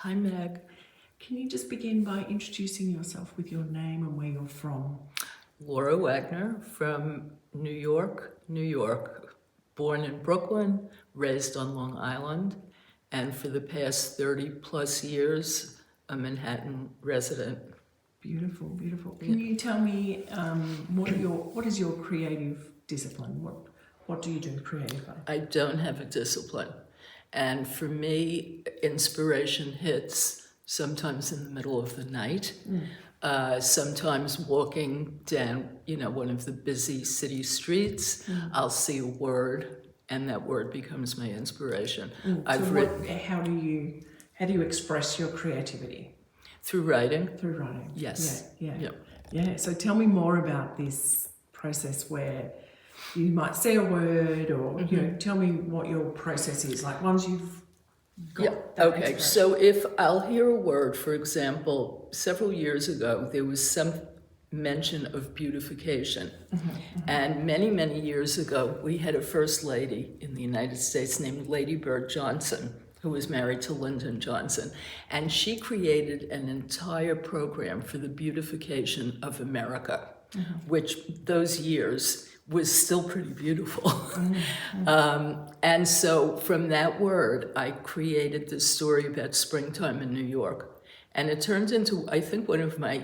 Hi Meg. Can you just begin by introducing yourself with your name and where you're from? Laura Wagner from New York, New York. Born in Brooklyn, raised on Long Island, and for the past 30 plus years, a Manhattan resident. Beautiful, beautiful. Can you tell me what is your creative discipline? What do you do creatively? I don't have a discipline. And for me, inspiration hits sometimes in the middle of the night, sometimes walking down, one of the busy city streets. I'll see a word, and that word becomes my inspiration. How do you express your creativity? Through writing. Through writing. Yes. Yeah. So tell me more about this process where you might say a word, or tell me what your process is like once you've got that Okay. So if I'll hear a word, for example, several years ago there was some mention of beautification, and many years ago we had a first lady in the United States named Lady Bird Johnson, who was married to Lyndon Johnson, and she created an entire program for the beautification of America, which those years was still pretty beautiful. And so from that word, I created this story about springtime in New York. And it turned into, I think, one of my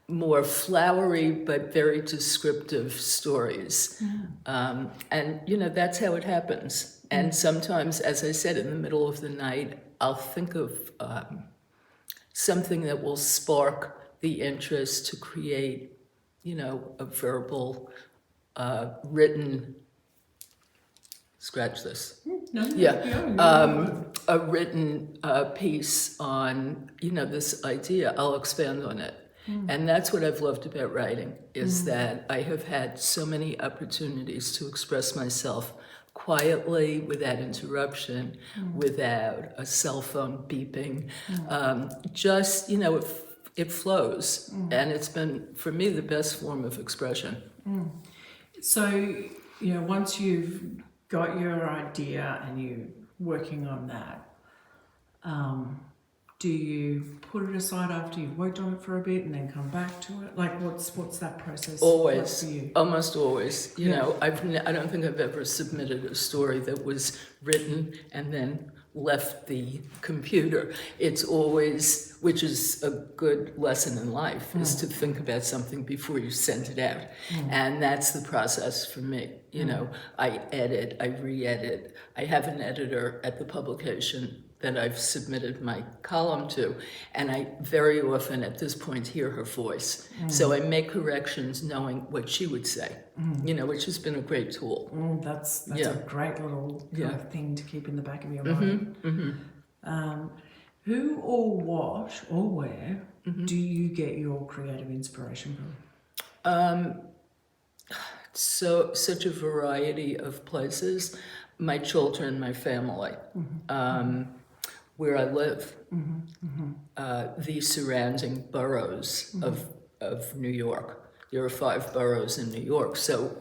more flowery but very descriptive stories. And, that's how it happens. And sometimes, as I said, in the middle of the night, I'll think of something that will spark the interest to create, a verbal, written, scratch this. A written piece on, this idea. I'll expand on it. And that's what I've loved about writing, is that I have had so many opportunities to express myself quietly, without interruption, without a cell phone beeping. Just, it flows. And it's been, for me, the best form of expression. So, once you've got your idea and you're working on that, do you put it aside after you've worked on it for a bit and then come back to it? Like, what's that process always like for you? Almost always. I don't think I've ever submitted a story that was written and then left the computer. It's always, which is a good lesson in life, is to think about something before you send it out. And that's the process for me. I edit, I re-edit. I have an editor at the publication that I've submitted my column to, and I very often at this point hear her voice. So I make corrections knowing what she would say, which has been a great tool. That's a great little kind of thing to keep in the back of your mind. Who or what or where do you get your creative inspiration from? So such a variety of places. My children, my family. Where I live, the surrounding boroughs of New York. There are 5 boroughs in New York, so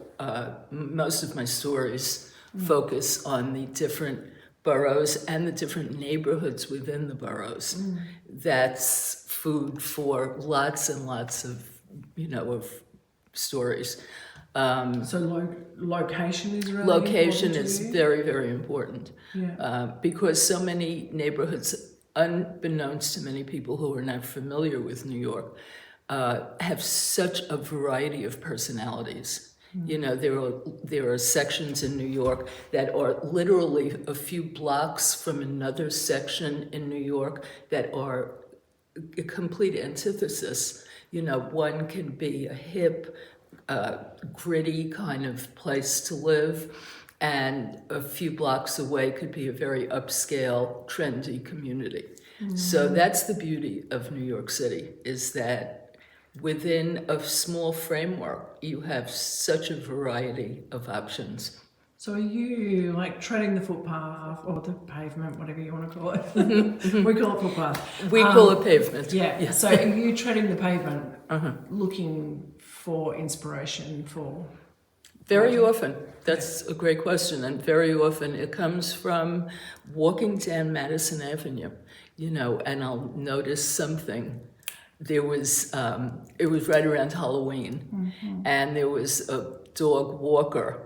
most of my stories focus on the different boroughs and the different neighborhoods within the boroughs. That's food for lots and lots of, of stories. So location is really Location important is to you? very, very important. Yeah. Because so many neighborhoods, unbeknownst to many people who are not familiar with New York, have such a variety of personalities. There are sections in New York that are literally a few blocks from another section in New York that are a complete antithesis. One can be a hip, gritty kind of place to live, and a few blocks away could be a very upscale, trendy community. So that's the beauty of New York City, is that within a small framework, you have such a variety of options. So are you like treading the footpath or the pavement, whatever you want to call it? We call it footpath. We call it pavement. Yeah. So are you treading the pavement, looking for inspiration for? Very often. That's a great question. And very often it comes from walking down Madison Avenue. and I'll notice something. There was, it was right around Halloween, and there was a dog walker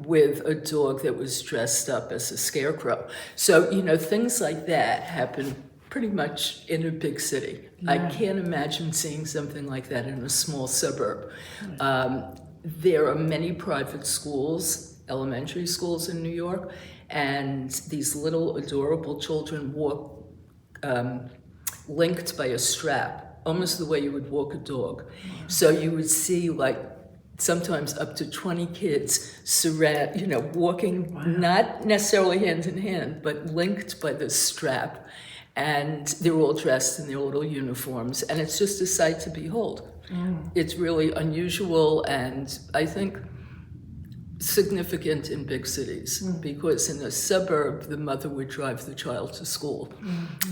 with a dog that was dressed up as a scarecrow. So, things like that happen pretty much in a big city. Yeah. I can't imagine seeing something like that in a small suburb. There are many private schools, elementary schools in New York, and these little adorable children walk linked by a strap, almost the way you would walk a dog. So you would see sometimes up to 20 kids walking, not necessarily hand in hand, but linked by the strap. And they're all dressed in their little uniforms, and it's just a sight to behold. It's really unusual, and I think significant in big cities, because in a suburb, the mother would drive the child to school.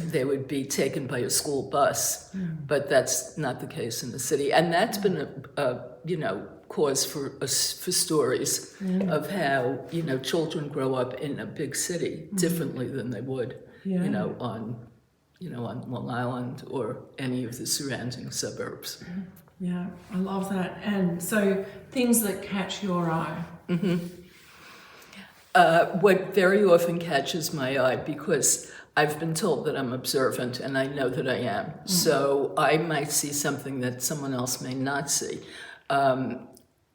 They would be taken by a school bus, but that's not the case in the city. And that's been a cause for stories of how, children grow up in a big city differently than they would, on Long Island or any of the surrounding suburbs. Yeah, I love that. And so things that catch your eye. What very often catches my eye, because I've been told that I'm observant, and I know that I am. So I might see something that someone else may not see. I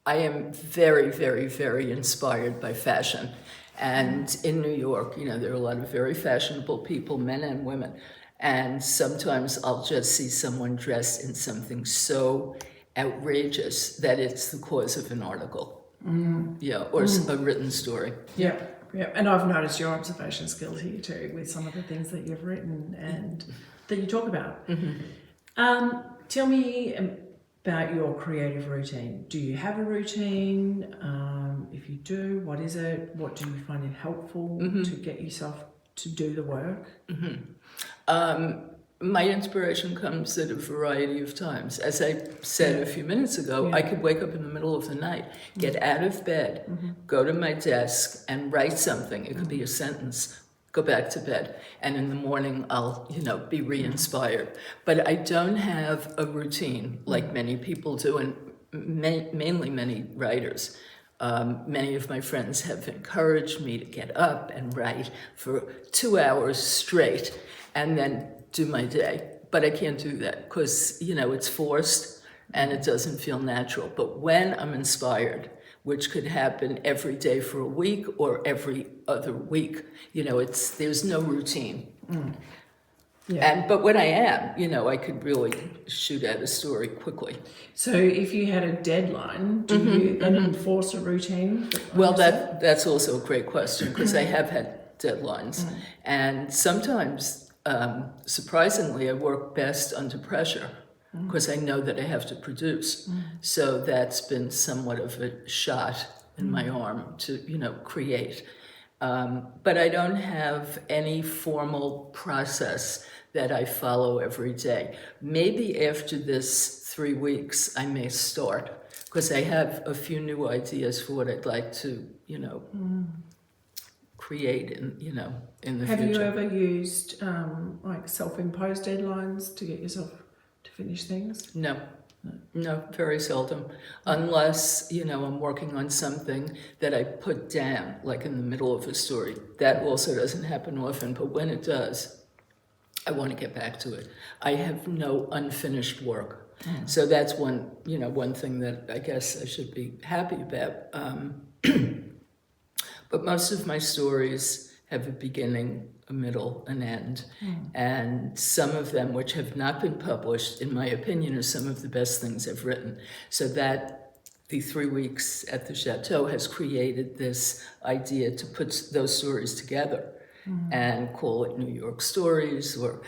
am very, very, very inspired by fashion. And in New York, there are a lot of very fashionable people, men and women. And sometimes I'll just see someone dressed in something so outrageous that it's the cause of an article. Or a written story. Yeah. And I've noticed your observation skills here too, with some of the things that you've written and that you talk about. Tell me about your creative routine. Do you have a routine? If you do, what is it? What do you find it helpful to get yourself to do the work? My inspiration comes at a variety of times. As I said a few minutes ago, I could wake up in the middle of the night, get out of bed, go to my desk and write something. It could be a sentence, go back to bed. And in the morning, I'll, be re-inspired. But I don't have a routine like many people do, and mainly many writers. Many of my friends have encouraged me to get up and write for 2 hours straight and then do my day. But I can't do that because, it's forced and it doesn't feel natural. But when I'm inspired, which could happen every day for a week or every other week, there's no routine. But when I am, I could really shoot out a story quickly. So if you had a deadline, do you then enforce a routine? Well, that's also a great question, because I have had deadlines. And sometimes, surprisingly, I work best under pressure because I know that I have to produce. So that's been somewhat of a shot in my arm to, create. But I don't have any formal process that I follow every day. Maybe after this 3 weeks, I may start, because I have a few new ideas for what I'd like to, create in the future. Have you ever used self-imposed deadlines to get yourself to finish things? No, very seldom. Unless, I'm working on something that I put down, like in the middle of a story. That also doesn't happen often, but when it does, I want to get back to it. I have no unfinished work. So that's one thing that I guess I should be happy about. But most of my stories have a beginning, a middle, an end. And some of them, which have not been published, in my opinion, are some of the best things I've written. So that the 3 weeks at the Chateau has created this idea to put those stories together and call it New York Stories, or,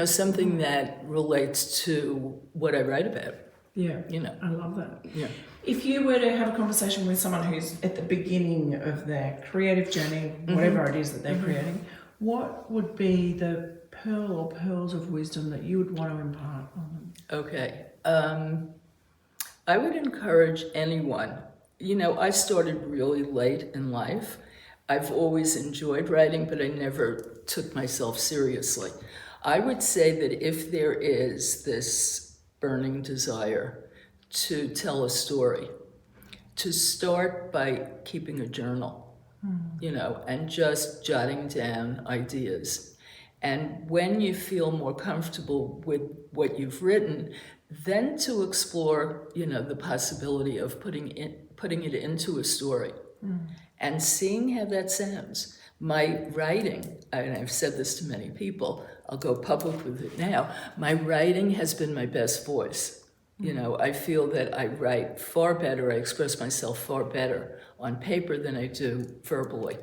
something that relates to what I write about. Yeah, I love that. Yeah. If you were to have a conversation with someone who's at the beginning of their creative journey, whatever it is that they're creating, what would be the pearl or pearls of wisdom that you would want to impart on them? Okay. I would encourage anyone. I started really late in life. I've always enjoyed writing, but I never took myself seriously. I would say that if there is this burning desire to tell a story, to start by keeping a journal, you know, and just jotting down ideas. And when you feel more comfortable with what you've written, then to explore, you know, the possibility of putting it into a story and seeing how that sounds. My writing, and I've said this to many people, I'll go public with it now, my writing has been my best voice. You know, I feel that I write far better, I express myself far better on paper than I do verbally.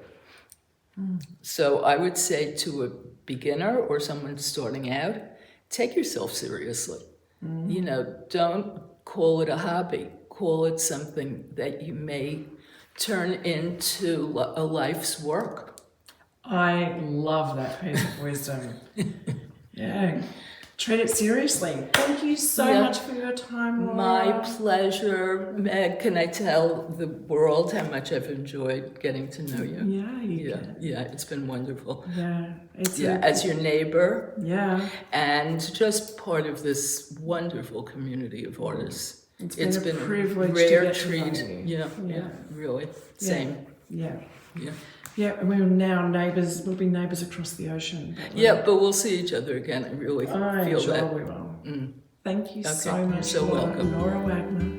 So I would say to a beginner or someone starting out, take yourself seriously. You know, don't call it a hobby. Call it something that you may turn into a life's work. I love that piece of wisdom. Yeah. Treat it seriously. Thank you so much for your time, Laura. My pleasure. Meg, can I tell the world how much I've enjoyed getting to know you? Yeah, you can. Yeah, it's been wonderful. Yeah. As your neighbor. Yeah. And just part of this wonderful community of artists. It's been a privilege rare to treat. get to know you. Yeah, really. Same. Yeah. Yeah. Yeah, and we're now neighbours. We'll be neighbours across the ocean. But we'll see each other again. I really feel that. We will. Thank you so You're much, so welcome. Laura Wagner.